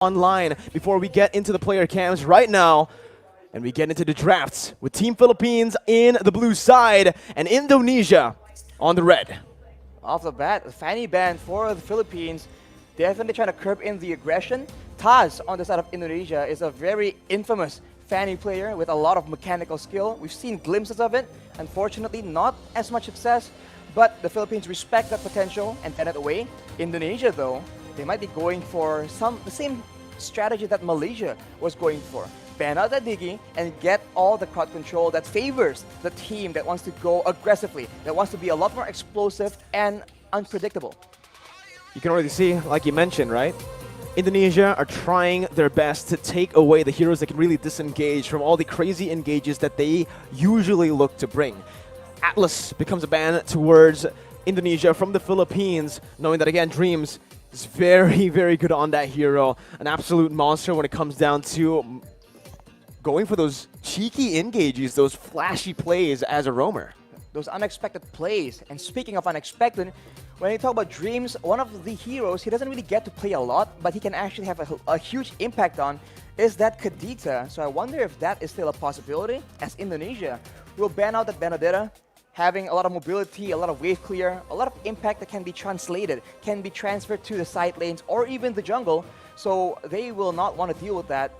online before we get into the player cams right now. And we get into the drafts with Team Philippines in the blue side and Indonesia on the red. Off the bat, a fanny ban for the Philippines. Definitely trying to curb in the aggression. Taz on the side of Indonesia is a very infamous fanny player with a lot of mechanical skill. We've seen glimpses of it. Unfortunately, not as much success. But the Philippines respect that potential and ban it away. Indonesia, though, they might be going for the same strategy that Malaysia was going for. Ban out that Digi and get all the crowd control that favors the team that wants to go aggressively, that wants to be a lot more explosive and unpredictable. You can already see, like you mentioned, right? Indonesia are trying their best to take away the heroes that can really disengage from all the crazy engages that they usually look to bring. Atlas becomes a ban towards Indonesia from the Philippines, knowing that, again, Dreams is very, very good on that hero. An absolute monster when it comes down to going for those cheeky engages, those flashy plays as a roamer. Those unexpected plays. And speaking of unexpected, when you talk about Dreams, one of the heroes he doesn't really get to play a lot, but he can actually have a huge impact on, is that Kadita. So I wonder if that is still a possibility, as Indonesia will ban out that Benedetta, having a lot of mobility, a lot of wave clear, a lot of impact that can be translated, can be transferred to the side lanes or even the jungle. So they will not want to deal with that.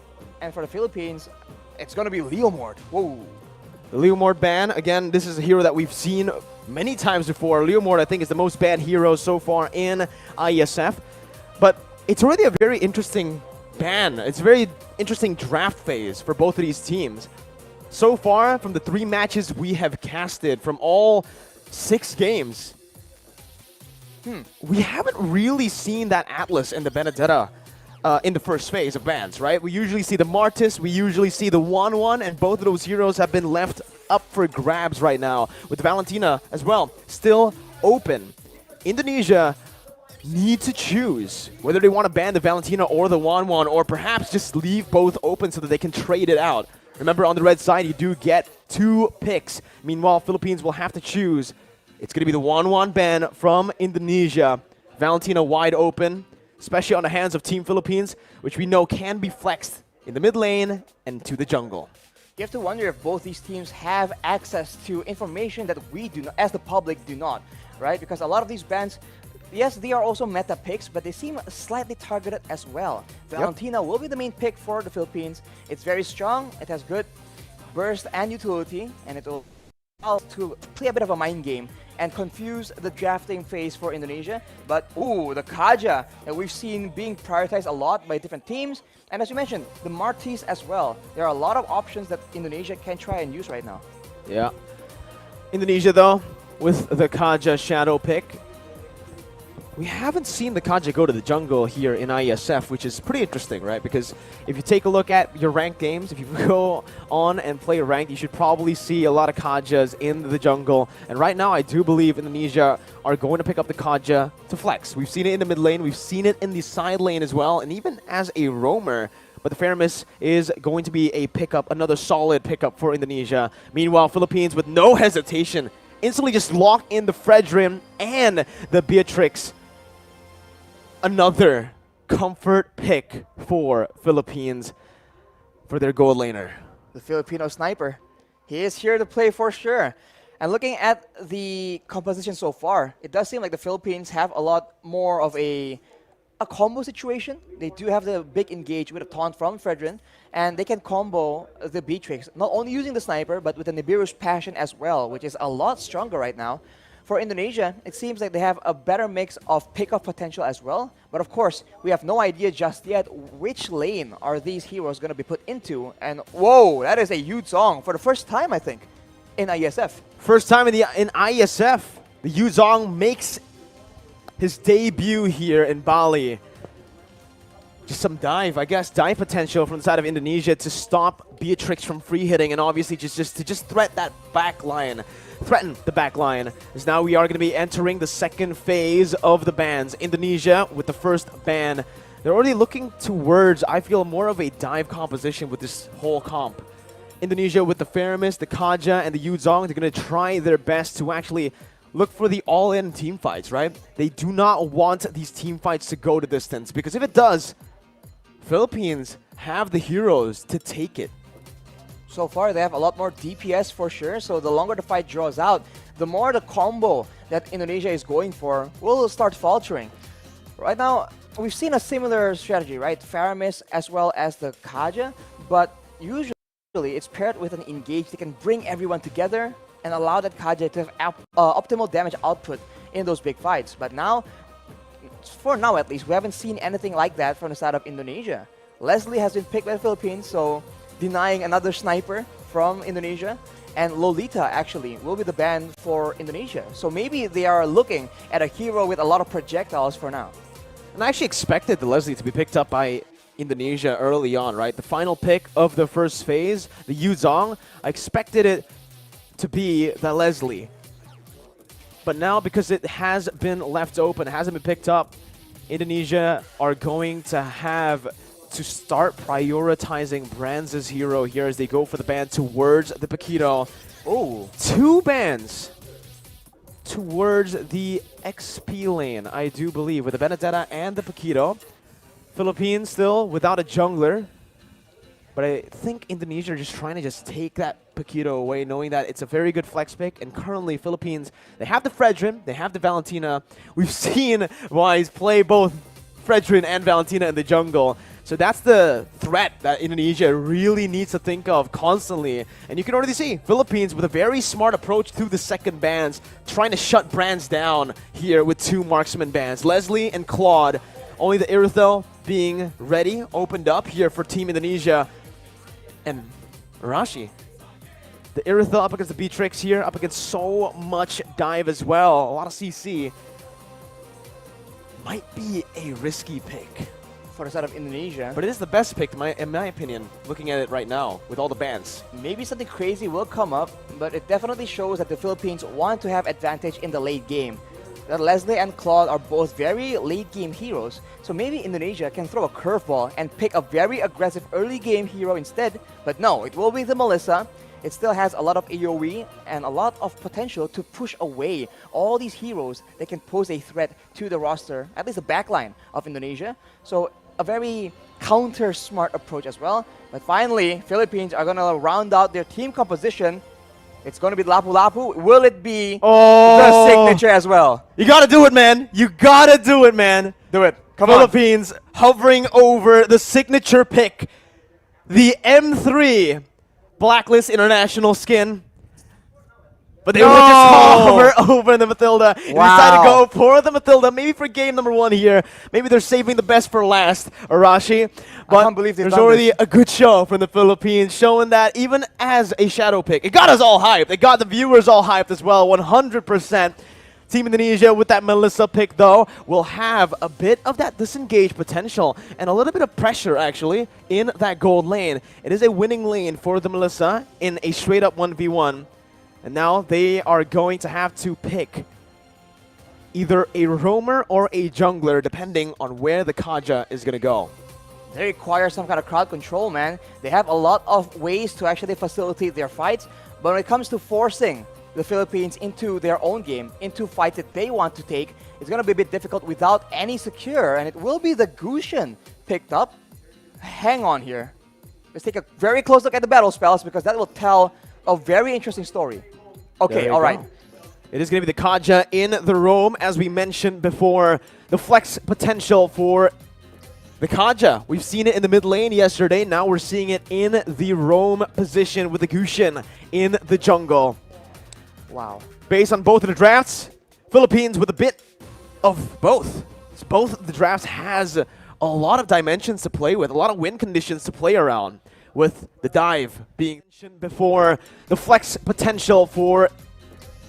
And for the Philippines, it's going to be Leomord. Whoa. The Leomord ban, again, this is a hero that we've seen many times before. Leomord, I think, is the most banned hero so far in IESF. But it's already a very interesting ban. It's a very interesting draft phase for both of these teams. So far, from the 3 matches we have casted from all 6 games, we haven't really seen that Atlas and the Benedetta in the first phase of bans, right? We usually see the Martis, we usually see the 1-1, and both of those heroes have been left up for grabs right now, with Valentina as well still open. Indonesia need to choose whether they want to ban the Valentina or the 1-1, or perhaps just leave both open so that they can trade it out. Remember, on the red side, you do get 2 picks. Meanwhile, Philippines will have to choose. It's going to be the 1-1 ban from Indonesia. Valentina wide open, especially on the hands of Team Philippines, which we know can be flexed in the mid lane and to the jungle. You have to wonder if both these teams have access to information that we do not, as the public do not, right? Because a lot of these bans, yes, they are also meta picks, but they seem slightly targeted as well. Valentina will be the main pick for the Philippines. It's very strong, it has good burst and utility, and it will to play a bit of a mind game and confuse the drafting phase for Indonesia. But, ooh, the Kaja that we've seen being prioritized a lot by different teams. And as you mentioned, the Martis as well. There are a lot of options that Indonesia can try and use right now. Yeah. Indonesia, though, with the Kaja shadow pick, we haven't seen the Kaja go to the jungle here in IESF, which is pretty interesting, right? Because if you take a look at your ranked games, if you go on and play ranked, you should probably see a lot of Kajas in the jungle. And right now, I do believe Indonesia are going to pick up the Kaja to flex. We've seen it in the mid lane, we've seen it in the side lane as well, and even as a roamer. But the Fairness is going to be a pickup, another solid pickup for Indonesia. Meanwhile, Philippines, with no hesitation, instantly just lock in the Fredrin and the Beatrix. Another comfort pick for Philippines for their gold laner. The Filipino sniper. He is here to play for sure. And looking at the composition so far, it does seem like the Philippines have a lot more of a combo situation. They do have the big engage with a taunt from Fredrin, and they can combo the Beatrix, not only using the sniper, but with the Nibiru's Passion as well, which is a lot stronger right now. For Indonesia, it seems like they have a better mix of pick-off potential as well. But of course, we have no idea just yet which lane are these heroes going to be put into. And whoa, that is a huge song for the first time, I think, in IESF. First time in IESF, the Yuzong makes his debut here in Bali. Just some dive, I guess, dive potential from the side of Indonesia to stop Beatrix from free hitting, and obviously just threaten that back line. Threaten the back line, as now we are going to be entering the second phase of the bans. Indonesia with the first ban. They're already looking towards, I feel, more of a dive composition with this whole comp. Indonesia with the Faramis, the Kaja, and the Yuzong, they're going to try their best to actually look for the all-in team fights, right? They do not want these team fights to go to distance, because if it does, Philippines have the heroes to take it. So far, they have a lot more DPS for sure, so the longer the fight draws out, the more the combo that Indonesia is going for will start faltering. Right now, we've seen a similar strategy, right? Faramis as well as the Kaja, but usually it's paired with an engage that can bring everyone together and allow that Kaja to have optimal damage output in those big fights. But now, for now at least, we haven't seen anything like that from the side of Indonesia. Leslie has been picked by the Philippines, so denying another sniper from Indonesia. And Lolita actually will be the ban for Indonesia. So maybe they are looking at a hero with a lot of projectiles for now. And I actually expected the Leslie to be picked up by Indonesia early on, right? The final pick of the first phase, the Yuzong, I expected it to be the Leslie. But now, because it has been left open, hasn't been picked up, Indonesia are going to have to start prioritizing Brands' hero here as they go for the ban towards the Paquito. Oh, 2 bans towards the XP lane, I do believe, with the Benedetta and the Paquito. Philippines still without a jungler. But I think Indonesia are just trying to just take that Paquito away, knowing that it's a very good flex pick. And currently, Philippines, they have the Fredrin, they have the Valentina. We've seen Wise play both Fredrin and Valentina in the jungle. So that's the threat that Indonesia really needs to think of constantly. And you can already see Philippines with a very smart approach to the second bans, trying to shut Brands down here with 2 marksman bans. Leslie and Claude, only the Irithel being ready, opened up here for Team Indonesia. And Arashi, the Irithel up against the Beatrix here, up against so much dive as well. A lot of CC. Might be a risky pick For the side of Indonesia. but it is the best pick in my opinion, looking at it right now with all the bans. Maybe something crazy will come up, but it definitely shows that the Philippines want to have advantage in the late game. That Leslie and Claude are both very late game heroes, so maybe Indonesia can throw a curveball and pick a very aggressive early game hero instead. But no, it will be the Melissa. It still has a lot of AoE and a lot of potential to push away all these heroes that can pose a threat to the roster, at least the backline of Indonesia. So a very counter-smart approach as well. But finally, Philippines are going to round out their team composition. It's going to be Lapu Lapu. Will it be the signature as well? You gotta do it, man. You gotta do it, man. Do it. Come Philippines hovering over the signature pick. The M3 Blacklist International skin. But they would just hover over the Matilda. And decide to go for the Matilda, maybe for game number 1 here. Maybe they're saving the best for last, Arashi. But I can't believe they've there's done already this. a good show from the Philippines, showing that even as a shadow pick, it got us all hyped. It got the viewers all hyped as well, 100%. Team Indonesia with that Melissa pick, though, will have a bit of that disengage potential and a little bit of pressure, actually, in that gold lane. It is a winning lane for the Melissa in a straight-up 1v1. And now they are going to have to pick either a roamer or a jungler, depending on where the Kaja is going to go. They require some kind of crowd control, man. They have a lot of ways to actually facilitate their fights, but when it comes to forcing the Philippines into their own game, into fights that they want to take, it's going to be a bit difficult without any secure, and it will be the Gusion picked up. Hang on here. Let's take a very close look at the battle spells, because that will tell a very interesting story. Okay, all right. It is going to be the Kaja in the roam, as we mentioned before. The flex potential for the Kaja. We've seen it in the mid lane yesterday. Now we're seeing it in the roam position with the Gushin in the jungle. Wow. Based on both of the drafts, Philippines with a bit of both. Both of the drafts has a lot of dimensions to play with, a lot of win conditions to play around, with the dive being mentioned before. The flex potential for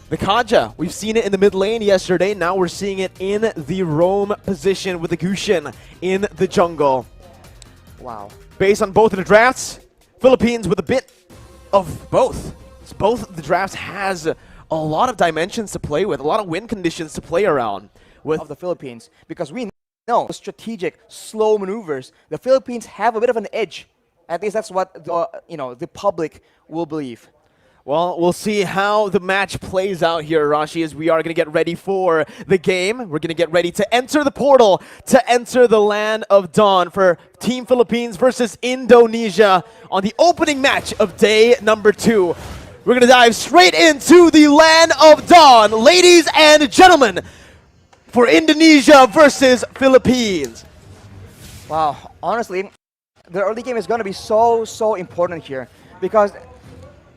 the Kaja. We've seen it in the mid lane yesterday. Now we're seeing it in the roam position with the Gushin in the jungle. Wow. Based on both of the drafts, Philippines with a bit of both. Both of the drafts has a lot of dimensions to play with, a lot of win conditions to play around with Of the Philippines, because we know strategic, slow maneuvers. The Philippines have a bit of an edge. At least that's what the public will believe. Well, we'll see how the match plays out here, Rashi, as we are going to get ready for the game. We're going to get ready to enter the portal, to enter the land of dawn for Team Philippines versus Indonesia on the opening match of day number 2. We're going to dive straight into the land of dawn, ladies and gentlemen, for Indonesia versus Philippines. Wow, honestly, the early game is going to be so important here because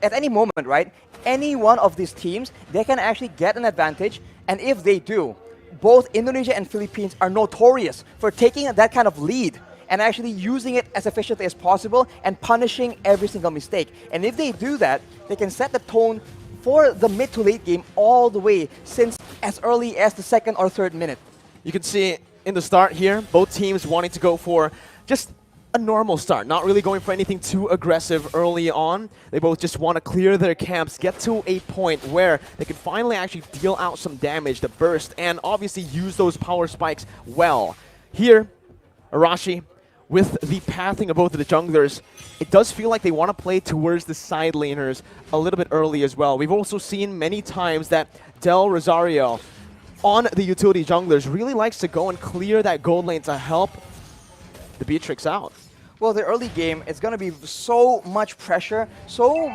at any moment, right, any one of these teams, they can actually get an advantage, and if they do, both Indonesia and Philippines are notorious for taking that kind of lead and actually using it as efficiently as possible and punishing every single mistake. And if they do that, they can set the tone for the mid to late game all the way since as early as the 2nd or 3rd minute. You can see in the start here, both teams wanting to go for just a normal start, not really going for anything too aggressive early on. They both just want to clear their camps, get to a point where they can finally actually deal out some damage, the burst, and obviously use those power spikes well. Here, Arashi, with the pathing of both of the junglers, it does feel like they want to play towards the side laners a little bit early as well. We've also seen many times that Del Rosario on the utility junglers really likes to go and clear that gold lane to help the Beatrix out. Well, the early game is going to be so much pressure, so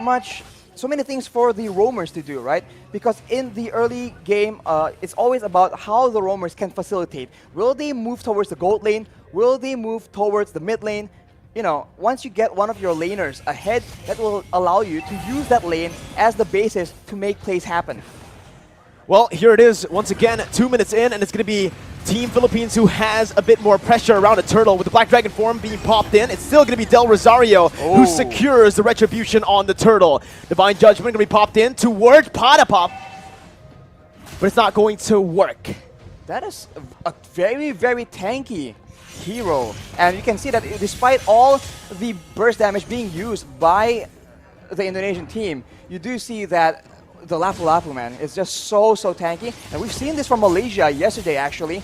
many things for the roamers to do, right? Because in the early game, it's always about how the roamers can facilitate. Will they move towards the gold lane? Will they move towards the mid lane? You know, once you get one of your laners ahead, that will allow you to use that lane as the basis to make plays happen. Well, here it is once again, 2 minutes in, and it's going to be Team Philippines who has a bit more pressure around a turtle with the Black Dragon form being popped in. It's still going to be Del Rosario who secures the retribution on the turtle. Divine Judgment going to be popped in towards Pada Pop, but it's not going to work. That is a very tanky hero, and you can see that despite all the burst damage being used by the Indonesian team, you do see that the Lapu-Lapu, man, is just so tanky. And we've seen this from Malaysia yesterday, actually.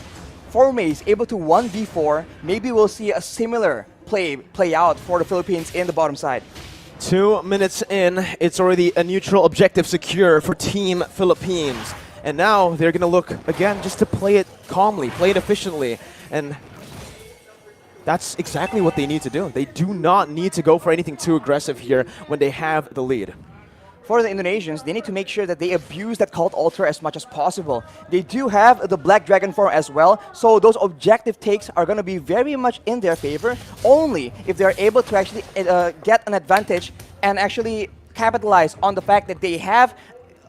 Formace able to 1v4. Maybe we'll see a similar play out for the Philippines in the bottom side. 2 minutes in, it's already a neutral objective secure for Team Philippines. And now they're going to look, again, just to play it calmly, play it efficiently. And that's exactly what they need to do. They do not need to go for anything too aggressive here when they have the lead. For the Indonesians, they need to make sure that they abuse that Cult Altar as much as possible. They do have the Black Dragon form as well, so those objective takes are going to be very much in their favor, only if they're able to actually get an advantage and actually capitalize on the fact that they have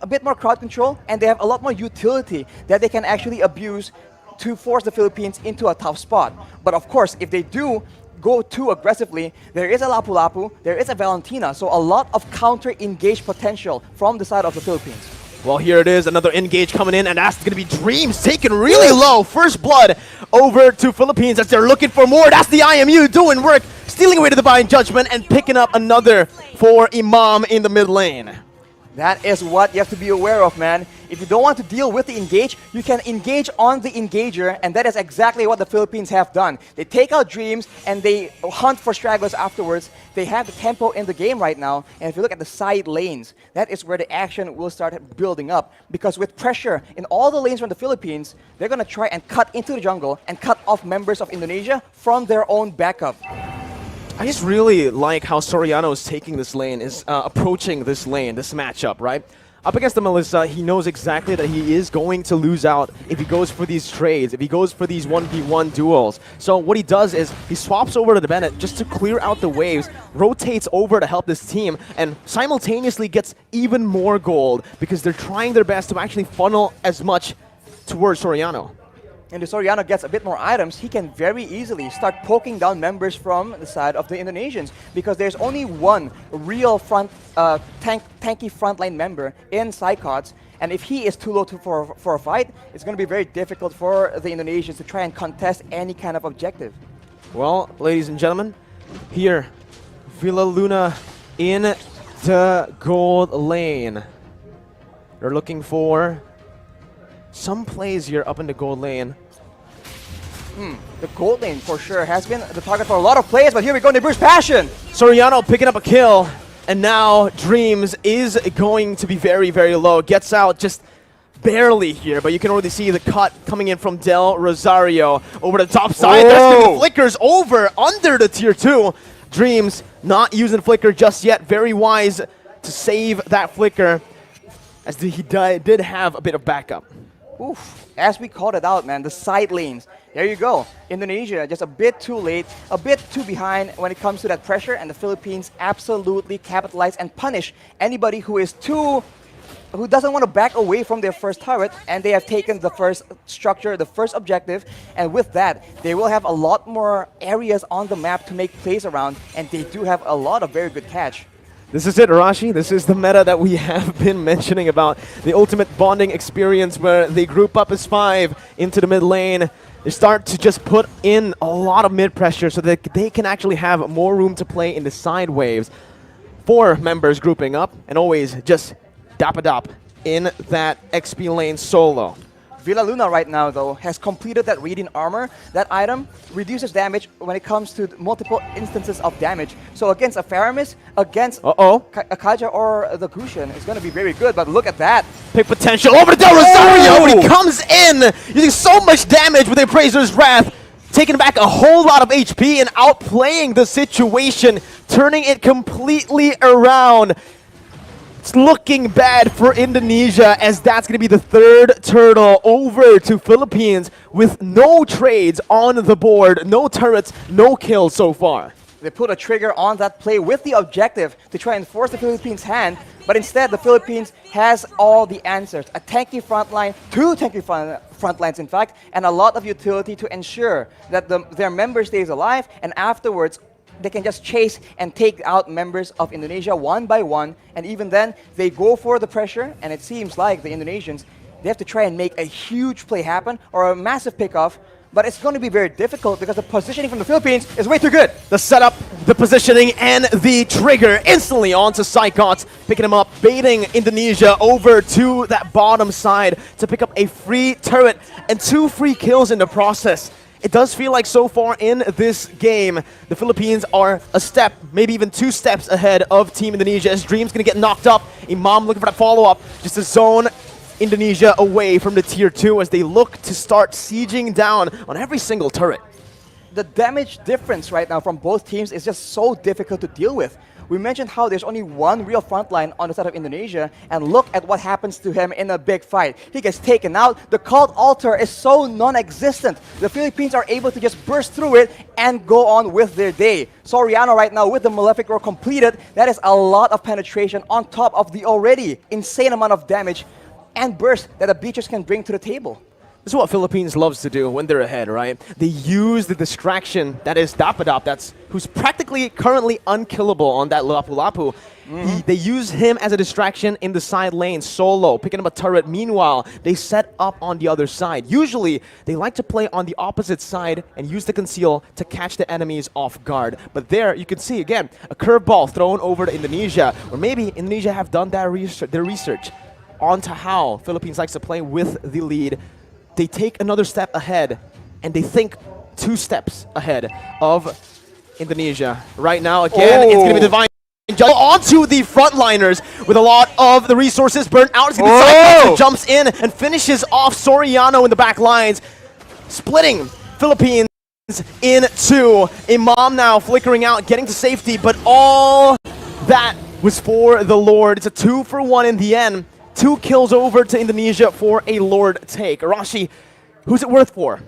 a bit more crowd control and they have a lot more utility that they can actually abuse to force the Philippines into a tough spot. But of course, if they do go too aggressively, there is a Lapu-Lapu, there is a Valentina, so a lot of counter-engage potential from the side of the Philippines. Well, here it is, another engage coming in, and that's going to be Dreams taken really low. First blood over to Philippines as they're looking for more. That's the IMU doing work, stealing away to the Divine Judgment and picking up another for Imam in the mid lane. That is what you have to be aware of, man. If you don't want to deal with the engage, you can engage on the engager, and that is exactly what the Philippines have done. They take out Dreams, and they hunt for stragglers afterwards. They have the tempo in the game right now, and if you look at the side lanes, that is where the action will start building up. Because with pressure in all the lanes from the Philippines, they're going to try and cut into the jungle and cut off members of Indonesia from their own backup. I just really like how Soriano is taking this lane, is approaching this lane, this matchup, right? Up against the Melissa, he knows exactly that he is going to lose out if he goes for these trades, if he goes for these 1v1 duels. So what he does is he swaps over to the Bennett just to clear out the waves, rotates over to help this team, and simultaneously gets even more gold because they're trying their best to actually funnel as much towards Soriano. And if Soriano gets a bit more items, he can very easily start poking down members from the side of the Indonesians because there's only one real tanky frontline member in Psychots, and if he is too low for a fight, it's going to be very difficult for the Indonesians to try and contest any kind of objective. Well, ladies and gentlemen, here, Villa Luna in the gold lane. They're looking for some plays here up in the gold lane. The gold lane for sure has been the target for a lot of plays, but here we go, they burst Passion! Soriano picking up a kill. And now Dreams is going to be very, very low. Gets out just barely here, but you can already see the cut coming in from Del Rosario over the top side. There's going to be flickers over under the tier 2. Dreams not using flicker just yet. Very wise to save that flicker, as he did have a bit of backup. Oof, as we called it out, man, the side lanes. There you go. Indonesia just a bit too late, a bit too behind when it comes to that pressure, and the Philippines absolutely capitalize and punish anybody who doesn't want to back away from their first turret, and they have taken the first structure, the first objective, and with that, they will have a lot more areas on the map to make plays around, and they do have a lot of very good catch. This is it, Arashi. This is the meta that we have been mentioning about. The ultimate bonding experience where they group up as 5 into the mid lane. They start to just put in a lot of mid pressure so that they can actually have more room to play in the side waves. 4 members grouping up and always just dap-a-dap in that XP lane solo. Villa Luna right now, though, has completed that Radiant Armor. That item reduces damage when it comes to multiple instances of damage. So against a Faramis, against a Kaja or the Crucian, it's going to be very good, but look at that. Big potential over to Del Rosario, but he comes in using so much damage with the Appraiser's Wrath, taking back a whole lot of HP and outplaying the situation, turning it completely around. It's looking bad for Indonesia, as that's going to be the 3rd turtle over to Philippines with no trades on the board, no turrets, no kills so far. They put a trigger on that play with the objective to try and force the Philippines' hand, but instead the Philippines has all the answers. A tanky front line, 2 tanky front lines in fact, and a lot of utility to ensure that their member stays alive, and afterwards they can just chase and take out members of Indonesia one by one, and even then, they go for the pressure, and it seems like the Indonesians, they have to try and make a huge play happen, or a massive pickoff, but it's going to be very difficult because the positioning from the Philippines is way too good. The setup, the positioning, and the trigger instantly onto Psychots, picking him up, baiting Indonesia over to that bottom side to pick up a free turret and 2 free kills in the process. It does feel like so far in this game, the Philippines are a step, maybe even 2 steps ahead of Team Indonesia, as Dream's going to get knocked up. Imam looking for that follow-up, just to zone Indonesia away from the tier 2 as they look to start sieging down on every single turret. The damage difference right now from both teams is just so difficult to deal with. We mentioned how there's only one real frontline on the side of Indonesia, and look at what happens to him in a big fight. He gets taken out. The cult altar is so non-existent. The Philippines are able to just burst through it and go on with their day. Soriano right now with the Malefic Roar completed. That is a lot of penetration on top of the already insane amount of damage and burst that the Beaches can bring to the table. This is what Philippines loves to do when they're ahead, right? They use the distraction that is Dapadap, who's practically currently unkillable on that Lapu-Lapu. They use him as a distraction in the side lane, solo, picking up a turret. Meanwhile, they set up on the other side. Usually, they like to play on the opposite side and use the conceal to catch the enemies off guard. But there, you can see, again, a curveball thrown over to Indonesia, or maybe Indonesia have done their research onto how Philippines likes to play with the lead. They take another step ahead, and they think 2 steps ahead of Indonesia. Right now, again, it's going to be Divine Jump onto the frontliners with a lot of the resources burnt out. It's going to be Cyclops who jumps in and finishes off Soriano in the back lines, splitting Philippines in 2. Imam now flickering out, getting to safety, but all that was for the Lord. It's a 2-for-1 in the end. 2 kills over to Indonesia for a Lord take. Arashi, who's it worth for?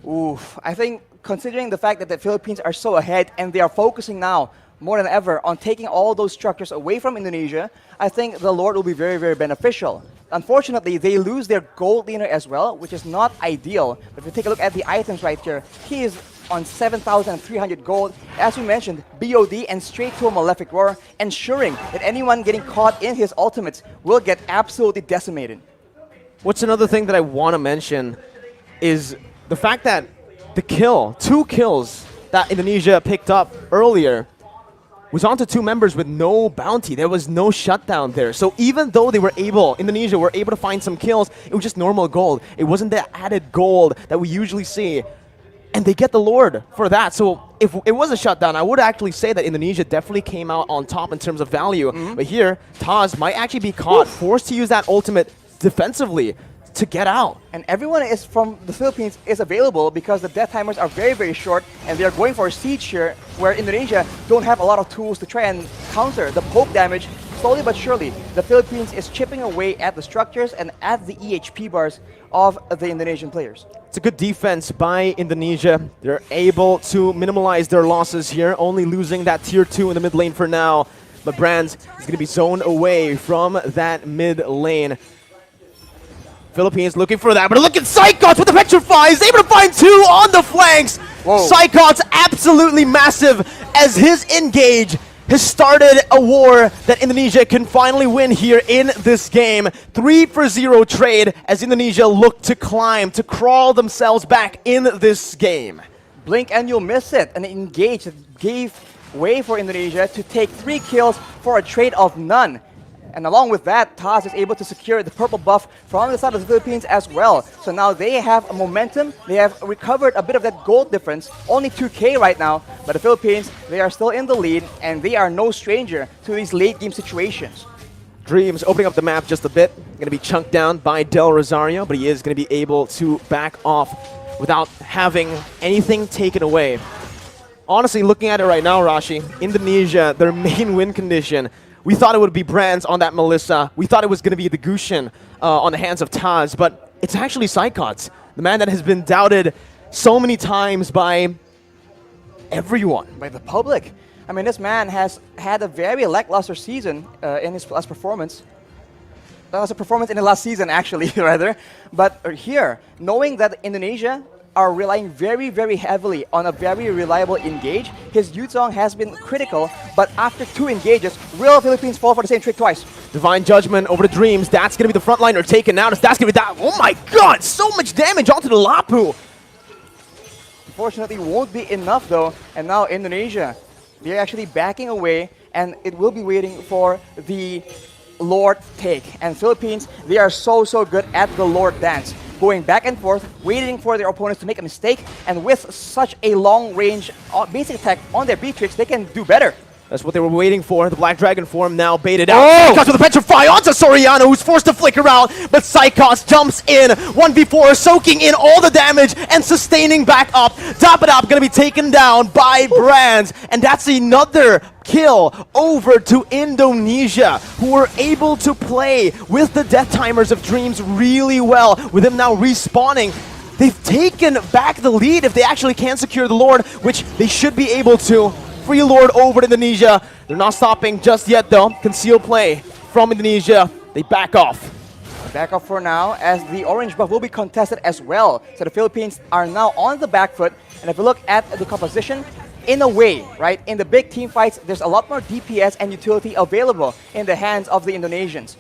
Oof, I think considering the fact that the Philippines are so ahead and they are focusing now more than ever on taking all those structures away from Indonesia, I think the Lord will be very, very beneficial. Unfortunately, they lose their gold leaner as well, which is not ideal. But if you take a look at the items right here, he is on 7,300 gold. As we mentioned, BOD and straight to a Malefic Roar, ensuring that anyone getting caught in his ultimates will get absolutely decimated. What's another thing that I want to mention is the fact that the 2 kills that Indonesia picked up earlier was onto 2 members with no bounty. There was no shutdown there. So even though Indonesia were able to find some kills, it was just normal gold. It wasn't the added gold that we usually see. and they get the Lord for that. So if it was a shutdown, I would actually say that Indonesia definitely came out on top in terms of value. But here, Taz might actually be caught, forced to use that ultimate defensively to get out. And everyone is from the Philippines is available because the death timers are very, very short, and they're going for a siege here where Indonesia don't have a lot of tools to try and counter the poke damage. Slowly but surely, the Philippines is chipping away at the structures and at the EHP bars of the Indonesian players. It's a good defense by Indonesia. They're able to minimize their losses here, only losing that tier 2 in the mid lane for now. But Brands is going to be zoned away from that mid lane. Philippines looking for that, but look at Psychots with the Petrify. He's able to find 2 on the flanks. Psychots absolutely massive as his engage has started a war that Indonesia can finally win here in this game. 3-for-0 trade as Indonesia look to climb, to crawl themselves back in this game. Blink and you'll miss it. An engage gave way for Indonesia to take 3 kills for a trade of none. And along with that, Taz is able to secure the purple buff from the side of the Philippines as well. So now they have a momentum. They have recovered a bit of that gold difference. Only 2K right now, but the Philippines, they are still in the lead, and they are no stranger to these late game situations. Dreams opening up the map just a bit. Going to be chunked down by Del Rosario, but he is going to be able to back off without having anything taken away. Honestly, looking at it right now, Rashi, Indonesia, their main win condition, we thought it would be Brands on that Melissa. We thought it was going to be the Gushin on the hands of Taz, but it's actually Psychots, the man that has been doubted so many times by everyone. By the public. I mean, this man has had a very lackluster season in his last performance. That was a performance in the last season, actually, rather. But here, knowing that Indonesia are relying very, very heavily on a very reliable engage. His Yuzong has been critical, but after 2 engages, will Philippines fall for the same trick twice? Divine Judgment over the Dreams. That's going to be the front liner taken out. That's going to be that. Oh my god, so much damage onto the Lapu. Unfortunately, won't be enough though. And now Indonesia, they're actually backing away, and it will be waiting for the Lord take. And Philippines, they are so good at the Lord dance. Going back and forth, waiting for their opponents to make a mistake, and with such a long-range basic attack on their B-Tricks, they can do better. That's what they were waiting for. The Black Dragon form now baited out. Psychots with a Petrify onto Soriano, who's forced to flicker out, but Psychots jumps in. 1v4, soaking in all the damage and sustaining back up. Dapadap gonna be taken down by Brands, and that's another kill over to Indonesia, who were able to play with the death timers of Dreams really well. With him now respawning, they've taken back the lead if they actually can secure the Lord, which they should be able to. Free Lord over to Indonesia. They're not stopping just yet though. Conceal play from Indonesia. They back off. Back off for now, as the orange buff will be contested as well. So the Philippines are now on the back foot. And if you look at the composition, in a way, right, in the big team fights, there's a lot more DPS and utility available in the hands of the Indonesians.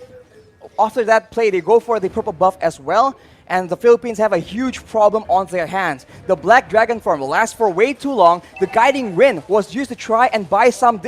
After that play, they go for the purple buff as well. And the Philippines have a huge problem on their hands. The Black Dragon form lasts for way too long. The Guiding Wind was used to try and buy some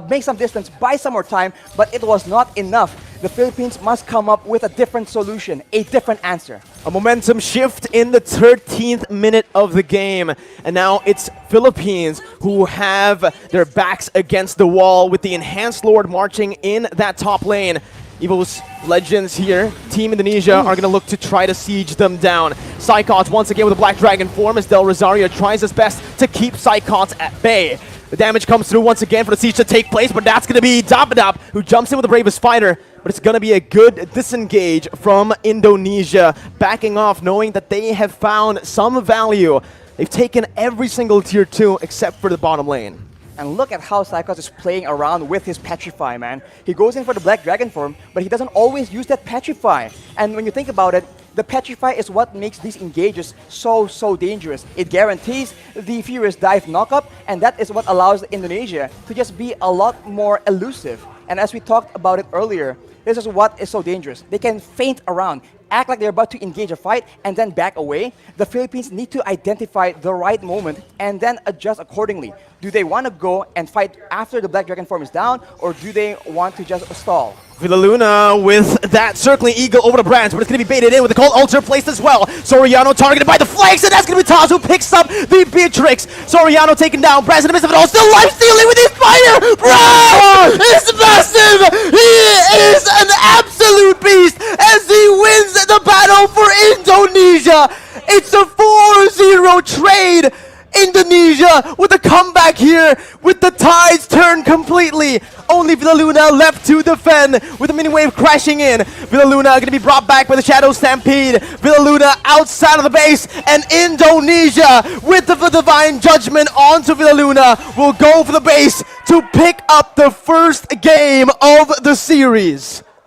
make some distance, buy some more time, but it was not enough. The Philippines must come up with a different solution, a different answer. A momentum shift in the 13th minute of the game. And now it's Philippines who have their backs against the wall with the Enhanced Lord marching in that top lane. Evil's Legends here, Team Indonesia, are going to look to try to siege them down. Psychots once again with a Black Dragon form as Del Rosario tries his best to keep Psychots at bay. The damage comes through once again for the siege to take place, but that's going to be Dapadap who jumps in with the bravest fighter. But it's going to be a good disengage from Indonesia, backing off knowing that they have found some value. They've taken every single tier 2 except for the bottom lane. And look at how Psychots is playing around with his Petrify, man. He goes in for the Black Dragon form, but he doesn't always use that Petrify. And when you think about it, the Petrify is what makes these engages so dangerous. It guarantees the Furious Dive knockup, and that is what allows Indonesia to just be a lot more elusive. And as we talked about it earlier, this is what is so dangerous. They can feint around. act like they're about to engage a fight and then back away. The Philippines need to identify the right moment and then adjust accordingly. Do they want to go and fight after the Black Dragon form is down, or do they want to just stall? Villaluna with that circling eagle over the branch, but it's going to be baited in with the cold ulcer placed as well. Soriano targeted by the flanks, and that's going to be Taz who picks up the Beatrix. Soriano taken down, Braz in the midst of it all, still life stealing with his fire! Braz is massive! He is an absolute beast as he wins the battle for Indonesia! It's a 4-0 trade! Indonesia with a comeback here with the tides turned completely. Only Villaluna left to defend with the mini wave crashing in. Villaluna going to be brought back by the Shadow Stampede. Villaluna outside of the base, and Indonesia with the Divine Judgment onto Villaluna will go for the base to pick up the first game of the series.